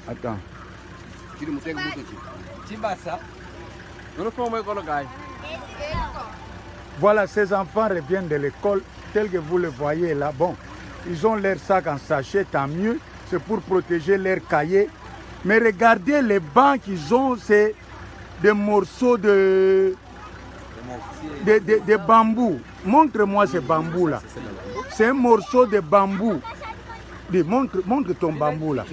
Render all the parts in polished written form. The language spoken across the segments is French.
Attends. Voilà, ces enfants reviennent de l'école, tels que vous le voyez là. Bon, ils ont leur sac en sachet, tant mieux. C'est pour protéger leurs cahiers. Mais regardez les bancs qu'ils ont, c'est des morceaux de bambou. Montre-moi ce bambou là. C'est un morceau de bambou. Dis, montre ton bambou là.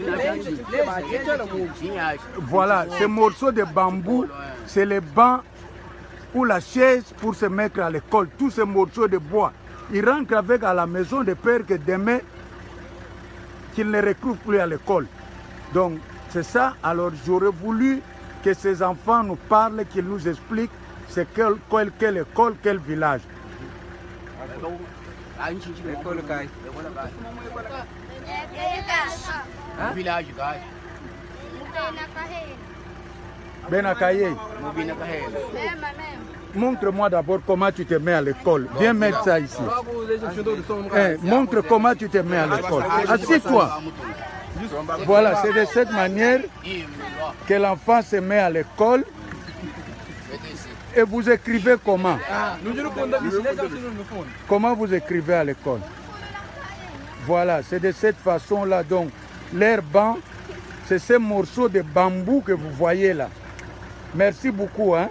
Voilà, ce morceau de bambou, c'est les bancs ou la chaise pour se mettre à l'école. Tous ces morceaux de bois, ils rentrent avec à la maison de peur que demain, qu'ils ne retrouvent plus à l'école. Donc, c'est ça. Alors, j'aurais voulu que ces enfants nous parlent, qu'ils nous expliquent c'est quelle école, quel village. Village, Benakaye. Montre-moi d'abord comment tu te mets à l'école. Viens mettre ça ici. Montre comment tu te mets à l'école. Assieds-toi. Voilà, c'est de cette manière que l'enfant se met à l'école. Et vous écrivez comment? Comment vous écrivez à l'école? Voilà, c'est de cette façon-là. Donc, l'air banc, c'est ces morceaux de bambou que vous voyez là. Merci beaucoup. Hein?